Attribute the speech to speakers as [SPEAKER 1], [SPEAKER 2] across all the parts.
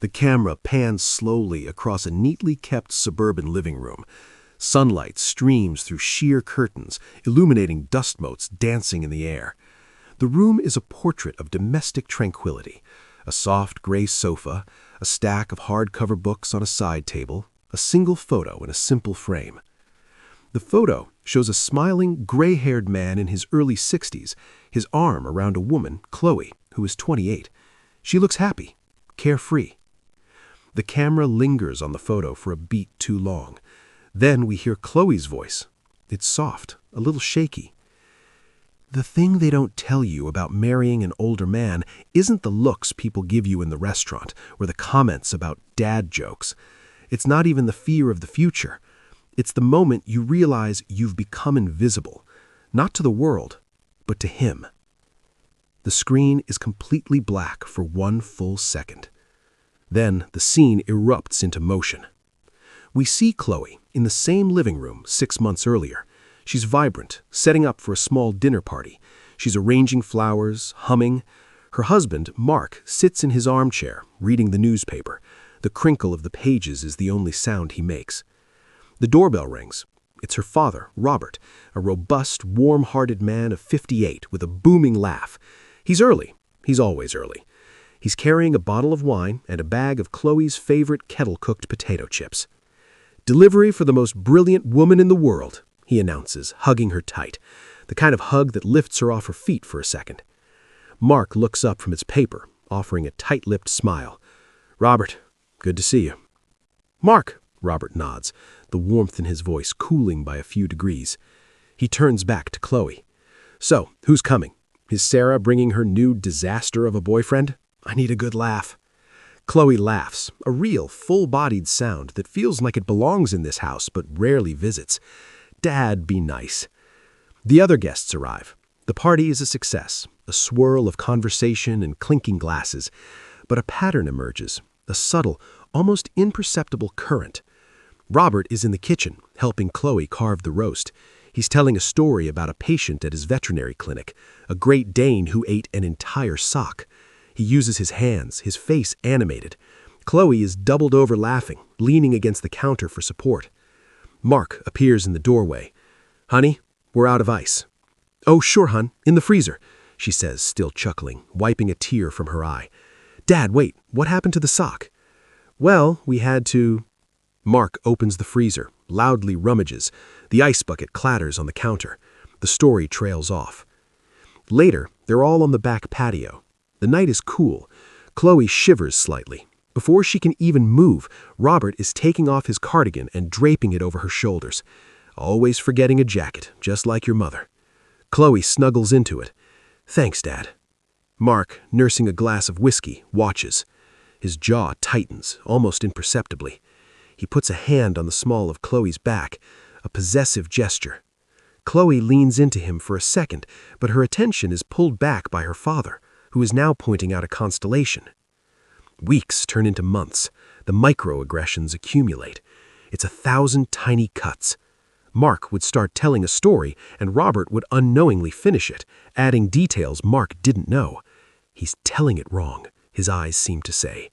[SPEAKER 1] The camera pans slowly across a neatly kept suburban living room. Sunlight streams through sheer curtains, illuminating dust motes dancing in the air. The room is a portrait of domestic tranquility. A soft gray sofa, a stack of hardcover books on a side table, a single photo in a simple frame. The photo shows a smiling, gray-haired man in his early 60s, his arm around a woman, Chloe, who is 28. She looks happy, carefree. The camera lingers on the photo for a beat too long. Then we hear Chloe's voice. It's soft, a little shaky. The thing they don't tell you about marrying an older man isn't the looks people give you in the restaurant or the comments about dad jokes. It's not even the fear of the future. It's the moment you realize you've become invisible, not to the world, but to him. The screen is completely black for one full second. Then the scene erupts into motion. We see Chloe in the same living room 6 months earlier. She's vibrant, setting up for a small dinner party. She's arranging flowers, humming. Her husband, Mark, sits in his armchair, reading the newspaper. The crinkle of the pages is the only sound he makes. The doorbell rings. It's her father, Robert, a robust, warm-hearted man of 58 with a booming laugh. He's early. He's always early. He's carrying a bottle of wine and a bag of Chloe's favorite kettle-cooked potato chips. "Delivery for the most brilliant woman in the world," he announces, hugging her tight, the kind of hug that lifts her off her feet for a second. Mark looks up from his paper, offering a tight-lipped smile. "Robert, good to see you." "Mark," Robert nods, the warmth in his voice cooling by a few degrees. He turns back to Chloe. "So, who's coming? Is Sarah bringing her new disaster of a boyfriend? I need a good laugh." Chloe laughs, a real, full-bodied sound that feels like it belongs in this house but rarely visits. Dad, be nice. The other guests arrive. The party is a success, a swirl of conversation and clinking glasses. But a pattern emerges, a subtle, almost imperceptible current. Robert is in the kitchen, helping Chloe carve the roast. He's telling a story about a patient at his veterinary clinic, a Great Dane who ate an entire sock. He uses his hands, his face animated. Chloe is doubled over laughing, leaning against the counter for support. Mark appears in the doorway. "Honey, we're out of ice." "Oh, sure, hun, in the freezer," she says, still chuckling, wiping a tear from her eye. "Dad, wait, what happened to the sock?" "Well, we had to—" Mark opens the freezer, loudly rummages. The ice bucket clatters on the counter. The story trails off. Later, they're all on the back patio. The night is cool. Chloe shivers slightly. Before she can even move, Robert is taking off his cardigan and draping it over her shoulders. Always forgetting a jacket, just like your mother. Chloe snuggles into it. "Thanks, Dad." Mark, nursing a glass of whiskey, watches. His jaw tightens, almost imperceptibly. He puts a hand on the small of Chloe's back, a possessive gesture. Chloe leans into him for a second, but her attention is pulled back by her father, who is now pointing out a constellation. Weeks turn into months. The microaggressions accumulate. It's 1,000 tiny cuts. Mark would start telling a story, and Robert would unknowingly finish it, adding details Mark didn't know. "He's telling it wrong," his eyes seemed to say.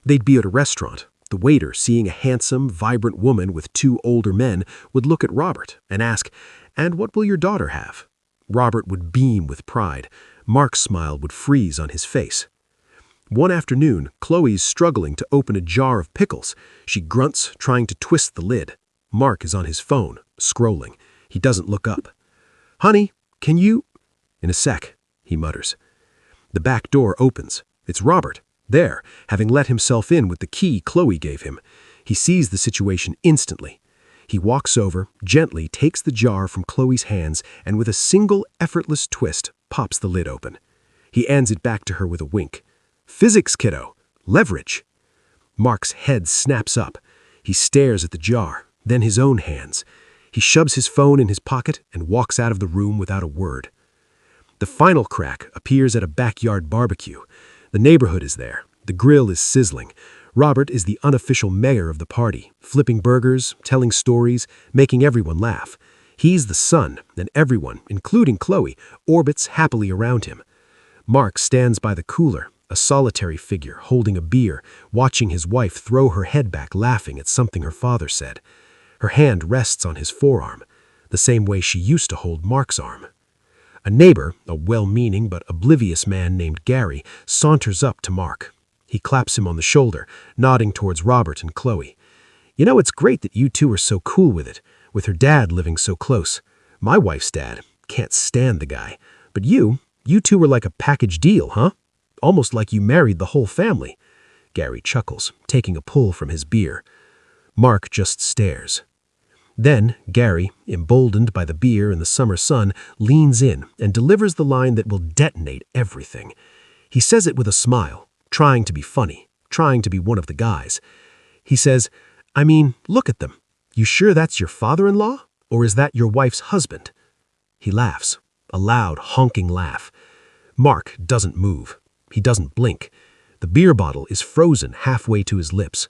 [SPEAKER 1] They'd be at a restaurant. The waiter, seeing a handsome, vibrant woman with 2 older men, would look at Robert and ask, "And what will your daughter have?" Robert would beam with pride. Mark's smile would freeze on his face. One afternoon, Chloe's struggling to open a jar of pickles. She grunts, trying to twist the lid. Mark is on his phone, scrolling. He doesn't look up. "Honey, can you—" "In a sec," he mutters. The back door opens. It's Robert, there, having let himself in with the key Chloe gave him. He sees the situation instantly. He walks over, gently takes the jar from Chloe's hands, and with a single effortless twist, pops the lid open. He hands it back to her with a wink. "Physics, kiddo. Leverage." Mark's head snaps up. He stares at the jar, then his own hands. He shoves his phone in his pocket and walks out of the room without a word. The final crack appears at a backyard barbecue. The neighborhood is there. The grill is sizzling. Robert is the unofficial mayor of the party, flipping burgers, telling stories, making everyone laugh. He's the sun, and everyone, including Chloe, orbits happily around him. Mark stands by the cooler, a solitary figure holding a beer, watching his wife throw her head back laughing at something her father said. Her hand rests on his forearm, the same way she used to hold Mark's arm. A neighbor, a well-meaning but oblivious man named Gary, saunters up to Mark. He claps him on the shoulder, nodding towards Robert and Chloe. "You know, it's great that you two are so cool with it, with her dad living so close. My wife's dad, can't stand the guy. But you two were like a package deal, huh? Almost like you married the whole family." Gary chuckles, taking a pull from his beer. Mark just stares. Then Gary, emboldened by the beer and the summer sun, leans in and delivers the line that will detonate everything. He says it with a smile, trying to be funny, trying to be one of the guys. He says, "I mean, look at them. You sure that's your father-in-law? Or is that your wife's husband?" He laughs, a loud, honking laugh. Mark doesn't move. He doesn't blink. The beer bottle is frozen halfway to his lips.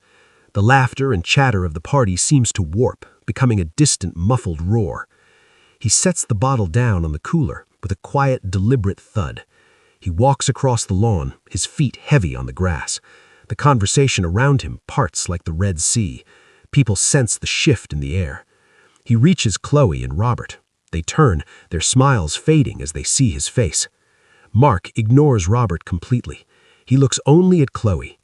[SPEAKER 1] The laughter and chatter of the party seems to warp, becoming a distant, muffled roar. He sets the bottle down on the cooler with a quiet, deliberate thud. He walks across the lawn, his feet heavy on the grass. The conversation around him parts like the Red Sea. People sense the shift in the air. He reaches Chloe and Robert. They turn, their smiles fading as they see his face. Mark ignores Robert completely. He looks only at Chloe.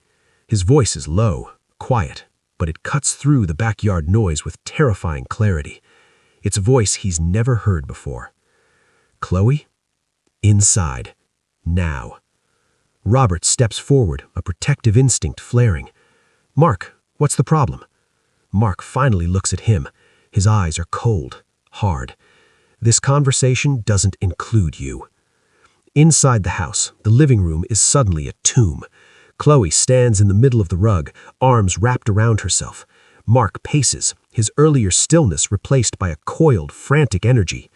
[SPEAKER 1] His voice is low, quiet, but it cuts through the backyard noise with terrifying clarity. It's a voice he's never heard before. "Chloe? Inside. Now." Robert steps forward, a protective instinct flaring. "Mark, what's the problem?" Mark finally looks at him. His eyes are cold, hard. "This conversation doesn't include you." Inside the house, the living room is suddenly a tomb. Chloe stands in the middle of the rug, arms wrapped around herself. Mark paces, his earlier stillness replaced by a coiled, frantic energy.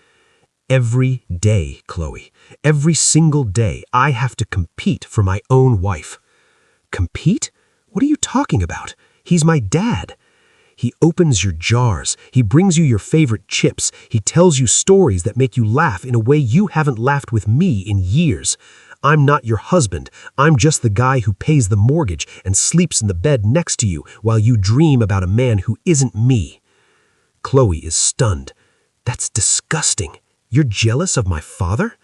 [SPEAKER 1] "Every day, Chloe, every single day, I have to compete for my own wife." "Compete? What are you talking about? He's my dad." "He opens your jars. He brings you your favorite chips. He tells you stories that make you laugh in a way you haven't laughed with me in years. I'm not your husband. I'm just the guy who pays the mortgage and sleeps in the bed next to you while you dream about a man who isn't me." Chloe is stunned. "That's disgusting. You're jealous of my father?"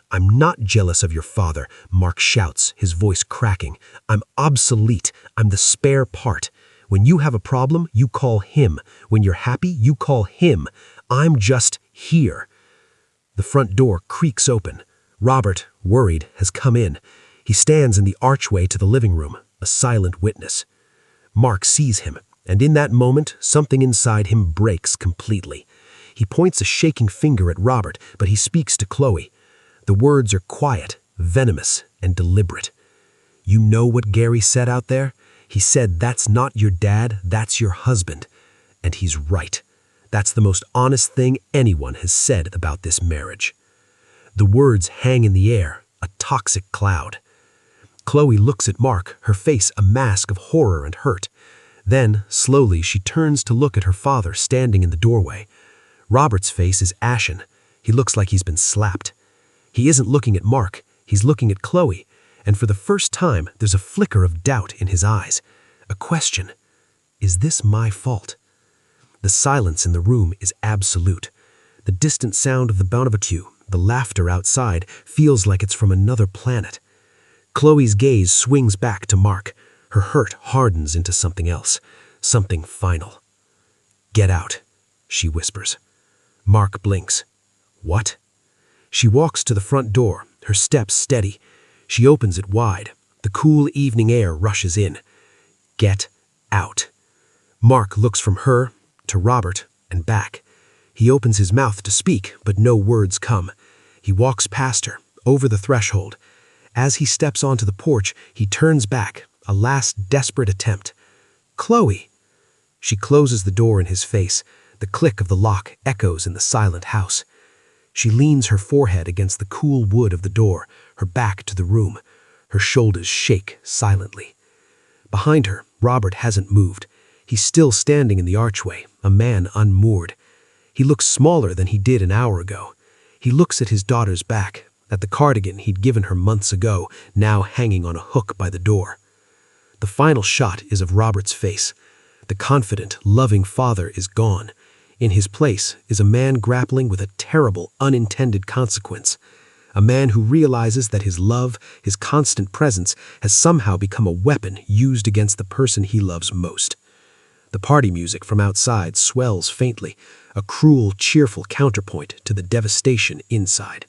[SPEAKER 1] "I'm not jealous of your father," Mark shouts, his voice cracking. "I'm obsolete. I'm the spare part. When you have a problem, you call him. When you're happy, you call him. I'm just here." The front door creaks open. Robert, worried, has come in. He stands in the archway to the living room, a silent witness. Mark sees him, and in that moment, something inside him breaks completely. He points a shaking finger at Robert, but he speaks to Chloe. The words are quiet, venomous, and deliberate. "You know what Gary said out there? He said that's not your dad, that's your husband." And he's right. That's the most honest thing anyone has said about this marriage. The words hang in the air, a toxic cloud. Chloe looks at Mark, her face a mask of horror and hurt. Then, slowly, she turns to look at her father standing in the doorway. Robert's face is ashen. He looks like he's been slapped. He isn't looking at Mark, he's looking at Chloe, and for the first time, there's a flicker of doubt in his eyes. A question. Is this my fault? The silence in the room is absolute. The distant sound of the Bonavatu, the laughter outside, feels like it's from another planet. Chloe's gaze swings back to Mark. Her hurt hardens into something else, something final. "Get out," she whispers. Mark blinks. "What?" She walks to the front door, her steps steady. She opens it wide. The cool evening air rushes in. "Get out." Mark looks from her to Robert and back. He opens his mouth to speak, but no words come. He walks past her, over the threshold. As he steps onto the porch, he turns back, a last desperate attempt. "Chloe!" She closes the door in his face. The click of the lock echoes in the silent house. She leans her forehead against the cool wood of the door, her back to the room. Her shoulders shake silently. Behind her, Robert hasn't moved. He's still standing in the archway, a man unmoored. He looks smaller than he did an hour ago. He looks at his daughter's back, at the cardigan he'd given her months ago, now hanging on a hook by the door. The final shot is of Robert's face. The confident, loving father is gone. In his place is a man grappling with a terrible, unintended consequence. A man who realizes that his love, his constant presence, has somehow become a weapon used against the person he loves most. The party music from outside swells faintly, a cruel, cheerful counterpoint to the devastation inside.